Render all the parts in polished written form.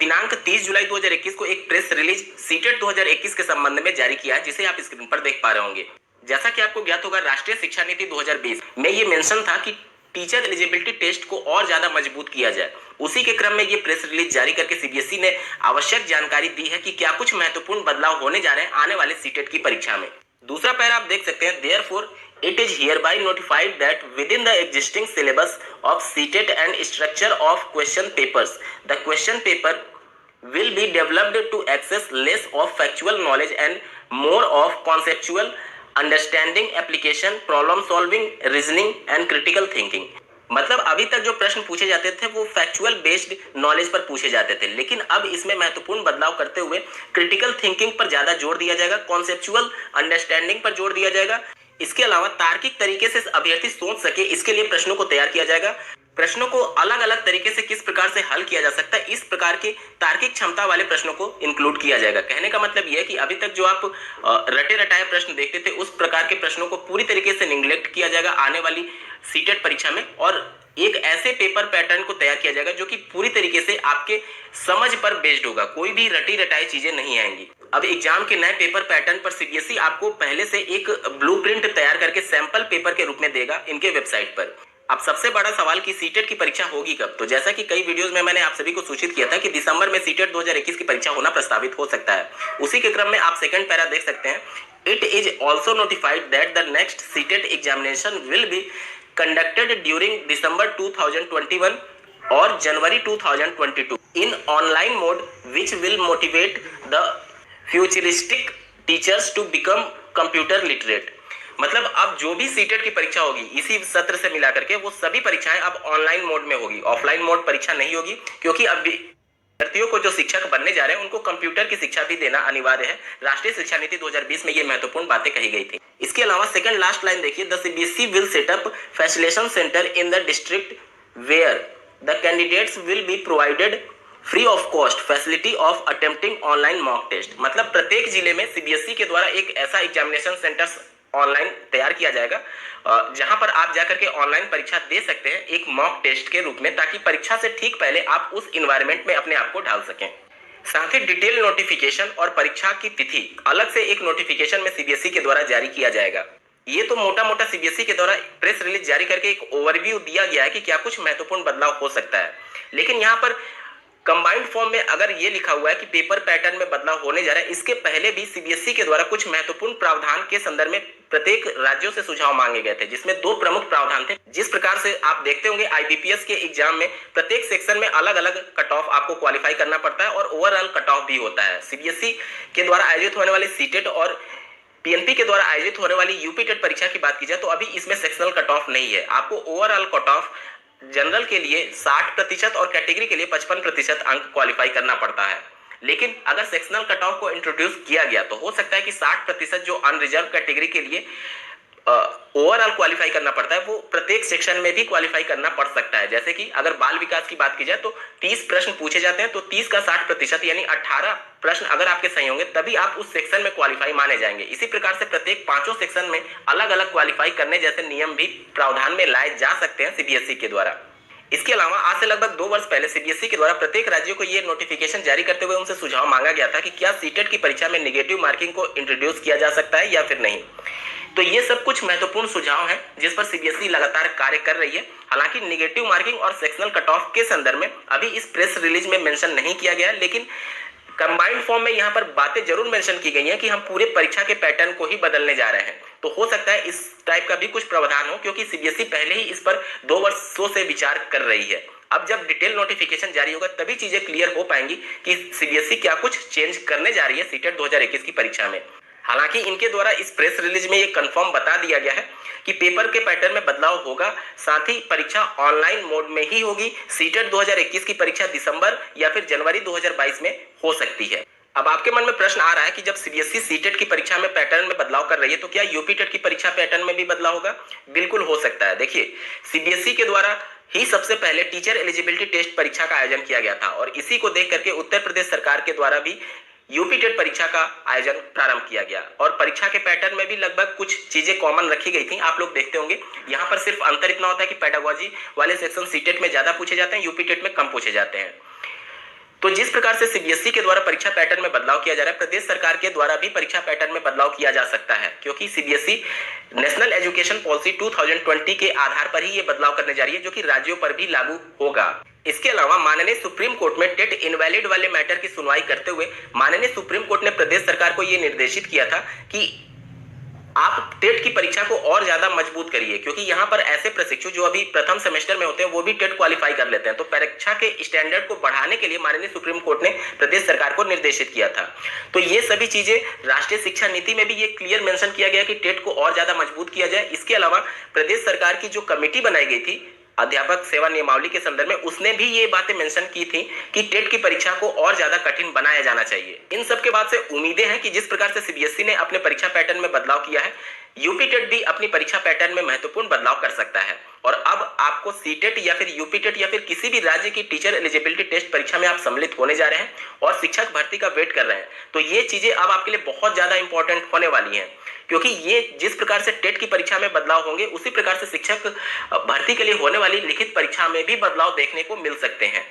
दिनांक 30 जुलाई 2021 को एक प्रेस रिलीज सीटेट 2021 के संबंध में जारी किया है, जिसे आप स्क्रीन पर देख पा रहे होंगे। जैसा कि आपको ज्ञात होगा, राष्ट्रीय शिक्षा नीति 2020 में ये मेंशन था कि टीचर एलिजिबिलिटी टेस्ट को और ज्यादा मजबूत किया जाए। उसी के क्रम में ये प्रेस रिलीज जारी करके सीबीएसई ने आवश्यक जानकारी दी है कि क्या कुछ महत्वपूर्ण बदलाव होने जा रहे हैं आने वाले सीटेट की परीक्षा में। दूसरा पैरा आप देख सकते हैं, therefore it is hereby notified that within the existing syllabus of CTET and structure of question papers, the question paper will be developed to access less of factual knowledge and more of conceptual understanding, application, problem solving, reasoning and critical thinking। मतलब अभी तक जो प्रश्न पूछे जाते थे वो factual based knowledge पर पूछे जाते थे, लेकिन अब इसमें महत्वपूर्ण बदलाव करते हुए क्रिटिकल थिंकिंग पर ज्यादा जोर दिया जाएगा, कॉन्सेप्चुअल अंडरस्टैंडिंग पर जोर दिया जाएगा। इसके अलावा तार्किक तरीके से अभ्यर्थी सोच सके, इसके लिए प्रश्नों को तैयार किया जाएगा। प्रश्नों को अलग अलग तरीके से किस प्रकार से हल किया जा सकता है, इस प्रकार के तार्किक क्षमता वाले प्रश्नों को इंक्लूड किया जाएगा। कहने का मतलब यह है कि अभी तक जो आप रटे रटाए प्रश्न देखते थे, उस प्रकार के प्रश्नों को पूरी तरीके से निग्लेक्ट किया जाएगा आने वाली सीटेट परीक्षा में, और एक ऐसे पेपर पैटर्न को तैयार किया जाएगा जो कि पूरी तरीके से आपके समझ पर बेस्ड होगा, कोई भी रटी रटाई चीजें नहीं आएंगी। अब एग्जाम के नए पेपर पैटर्न पर सीबीएसई आपको पहले से एक ब्लूप्रिंट तैयार करके सैंपल पेपर के रूप में देगा इनके वेबसाइट पर। अब सबसे बड़ा सवाल कि सीटेट की परीक्षा होगी कब, तो जैसा कि कई वीडियोस में मैंने आप सभी को सूचित किया था कि दिसंबर में सीटेट 2021 की परीक्षा होना प्रस्तावित हो सकता है। उसी के क्रम में आप सेकंड पैरा देख सकते हैं, it is also notified that the next CTET examination will be conducted during December 2021 or January 2022 in online mode, which will motivate the futuristic teachers to become computer literate। मतलब अब जो भी CTET की परीक्षा होगी इसी सत्र से मिला करके वो सभी परीक्षाएं अब ऑनलाइन मोड में होगी, ऑफलाइन मोड परीक्षा नहीं होगी, क्योंकि अब विद्यार्थियों को जो शिक्षक बनने जा रहे हैं उनको कंप्यूटर की शिक्षा भी देना अनिवार्य है। राष्ट्रीय शिक्षा नीति 2020 में ये महत्वपूर्ण बातें कही गई थी। इसके अलावा सेकंड लास्ट लाइन देखिए, the CBSE will set up facilitation centre in the district where the candidates will be provided free of cost facility of attempting online mock test. मतलब प्रत्येक जिले में सीबीएसई के द्वारा एक ऐसा एग्जामिनेशन सेंटर ऑनलाइन तैयार किया जाएगा जहां पर आप जाकर के ऑनलाइन परीक्षा दे सकते हैं एक मॉक टेस्ट के रूप में, ताकि परीक्षा से ठीक पहले आप उस इन्वायरमेंट में अपने आप को ढाल सकें। साथ ही डिटेल नोटिफिकेशन और परीक्षा की तिथि अलग से एक नोटिफिकेशन में सीबीएसई के द्वारा जारी किया जाएगा। ये तो मोटा मोटा सीबीएसई के द्वारा प्रेस रिलीज जारी करके एक ओवरव्यू दिया गया है कि क्या कुछ महत्वपूर्ण बदलाव हो सकता है, लेकिन यहाँ पर कंबाइंड फॉर्म में अगर ये लिखा हुआ है कि पेपर पैटर्न में बदलाव होने जा रहा है, इसके पहले भी सीबीएसई के द्वारा कुछ महत्वपूर्ण प्रावधान के संदर्भ में प्रत्येक राज्यों से सुझाव मांगे गए थे, जिसमें 2 प्रमुख प्रावधान थे। जिस प्रकार से आप देखते होंगे आईबीपीएस के एग्जाम में प्रत्येक सेक्शन में अलग अलग कट ऑफ आपको क्वालिफाई करना पड़ता है और ओवरऑल कट ऑफ भी होता है। सीबीएसई के द्वारा आयोजित होने वाली सीटेट और पीएनपी के द्वारा आयोजित होने वाली यूपी टेट परीक्षा की बात की जाए तो अभी इसमें सेक्शनल कट ऑफ नहीं है। आपको ओवरऑल कट ऑफ जनरल के लिए 60% और कैटेगरी के लिए 55% अंक क्वालिफाई करना पड़ता है, लेकिन अगर सेक्शनल कट ऑफ को इंट्रोड्यूस किया गया तो हो सकता है कि 60% जो अनरिजर्व कैटेगरी के लिए ओवरऑल क्वालिफाई करना पड़ता है वो प्रत्येक सेक्शन में भी क्वालिफाई करना पड़ सकता है। जैसे कि अगर बाल विकास की बात की जाए तो 30 प्रश्न पूछे जाते हैं, तो 30 का 60% यानी 18 प्रश्न अगर आपके सही होंगे तभी आप उस सेक्शन में क्वालिफाई माने जाएंगे। इसी प्रकार से प्रत्येक 5 सेक्शन में अलग अलग क्वालिफाई करने जैसे नियम भी प्रावधान में लाए जा सकते हैं सीबीएसई के द्वारा। इसके अलावा आज से लगभग 2 वर्ष पहले सीबीएसई के द्वारा प्रत्येक राज्यों को यह नोटिफिकेशन जारी करते हुए उनसे सुझाव मांगा गया था कि क्या सीटेट की परीक्षा में नेगेटिव मार्किंग को इंट्रोड्यूस किया जा सकता है या फिर नहीं। तो ये सब कुछ महत्वपूर्ण सुझाव हैं जिस पर सीबीएसई लगातार कार्य कर रही है। हालांकि नेगेटिव मार्किंग और सेक्शनल कट ऑफ के संदर्भ में अभी इस प्रेस रिलीज में मेंशन नहीं किया गया है, लेकिन कंबाइंड फॉर्म में यहाँ पर बातें जरूर मेंशन की गई हैं कि हम पूरे परीक्षा के पैटर्न को ही बदलने जा रहे हैं। तो हो सकता है इस टाइप का भी कुछ प्रावधान हो, क्योंकि सीबीएसई पहले ही इस पर 2 वर्षों से विचार कर रही है। अब जब डिटेल नोटिफिकेशन जारी होगा तभी चीजें क्लियर हो पाएंगी कि सीबीएसई क्या कुछ चेंज करने जा रही है सीटेट 2021 की परीक्षा में। हालांकि इनके द्वारा इस प्रेस रिलीज में ये कंफर्म बता दिया गया है कि पेपर के पैटर्न में बदलाव होगा, साथ ही परीक्षा ऑनलाइन मोड में ही होगी। सीटेट 2021 की परीक्षा दिसंबर या फिर जनवरी 2022 में हो सकती है। अब आपके मन में प्रश्न आ रहा है कि जब सीबीएसई सीटेट की परीक्षा में पैटर्न में बदलाव कर रही है तो क्या यूपी टेट की परीक्षा पैटर्न में भी बदलाव होगा? बिल्कुल हो सकता है। देखिए, सीबीएसई के द्वारा ही सबसे पहले टीचर एलिजिबिलिटी टेस्ट परीक्षा का आयोजन किया गया था और इसी को देख करके उत्तर प्रदेश सरकार के द्वारा भी यूपी टेट परीक्षा का आयोजन प्रारंभ किया गया और परीक्षा के पैटर्न में भी लगभग कुछ चीजें कॉमन रखी गई थी। आप लोग देखते होंगे यहाँ पर सिर्फ अंतर इतना होता है कि पेडागोजी वाले सेक्शन सीटेट में ज्यादा पूछे जाते हैं, यूपी टेट में कम पूछे जाते हैं। तो जिस प्रकार से सीबीएसई के द्वारा परीक्षा पैटर्न में बदलाव किया जा रहा है, प्रदेश सरकार के द्वारा भी परीक्षा पैटर्न में बदलाव किया जा सकता है, क्योंकि सीबीएसई नेशनल एजुकेशन पॉलिसी 2020 के आधार पर ही ये बदलाव करने जा रही है, जो कि राज्यों पर भी लागू होगा। इसके अलावा माननीय सुप्रीम कोर्ट में टेट इनवैलिड वाले मैटर की सुनवाई करते हुए माननीय सुप्रीम कोर्ट ने प्रदेश सरकार को यह निर्देशित किया था कि आप टेट की परीक्षा को और ज्यादा मजबूत करिए, क्योंकि यहाँ पर ऐसे प्रशिक्षु जो अभी प्रथम सेमेस्टर में होते हैं वो भी टेट क्वालिफाई कर लेते हैं। तो परीक्षा के स्टैंडर्ड को बढ़ाने के लिए माननीय सुप्रीम कोर्ट ने प्रदेश सरकार को निर्देशित किया था। तो ये सभी चीजें राष्ट्रीय शिक्षा नीति में भी ये क्लियर मेंशन किया गया कि टेट को और ज्यादा मजबूत किया जाए। इसके अलावा प्रदेश सरकार की जो कमेटी बनाई गई थी अध्यापक सेवा नियमावली के संदर्भ में, उसने भी ये बातें मेंशन की थी कि टेट की परीक्षा को और ज्यादा कठिन बनाया जाना चाहिए। इन सब के बाद से उम्मीदें हैं कि जिस प्रकार से सीबीएसई ने अपने परीक्षा पैटर्न में बदलाव किया है, यूपी टेट भी अपनी परीक्षा पैटर्न में महत्वपूर्ण बदलाव कर सकता है। और अब आपको सीटेट या फिर यूपी टेट या फिर किसी भी राज्य की टीचर एलिजिबिलिटी टेस्ट परीक्षा में आप सम्मिलित होने जा रहे हैं और शिक्षक भर्ती का वेट कर रहे हैं, तो ये चीजें अब आपके लिए बहुत ज्यादा इंपॉर्टेंट होने वाली हैं, क्योंकि ये जिस प्रकार से टेट की परीक्षा में बदलाव होंगे उसी प्रकार से शिक्षक भर्ती के लिए होने वाली लिखित परीक्षा में भी बदलाव देखने को मिल सकते हैं।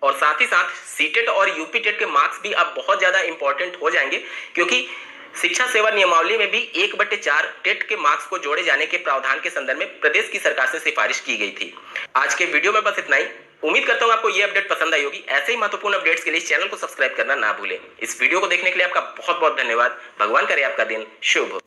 और साथ ही साथ सीटेट और यूपी टेट के मार्क्स भी अब बहुत ज्यादा इंपॉर्टेंट हो जाएंगे, क्योंकि शिक्षा सेवा नियमावली में भी 1/4 टेट के मार्क्स को जोड़े जाने के प्रावधान के संदर्भ में प्रदेश की सरकार से सिफारिश की गई थी। आज के वीडियो में बस इतना ही। उम्मीद करता हूं आपको ये अपडेट पसंद आई होगी। ऐसे ही महत्वपूर्ण अपडेट्स के लिए चैनल को सब्सक्राइब करना ना भूलें। इस वीडियो को देखने के लिए आपका बहुत बहुत धन्यवाद। भगवान करे आपका दिन शुभ हो।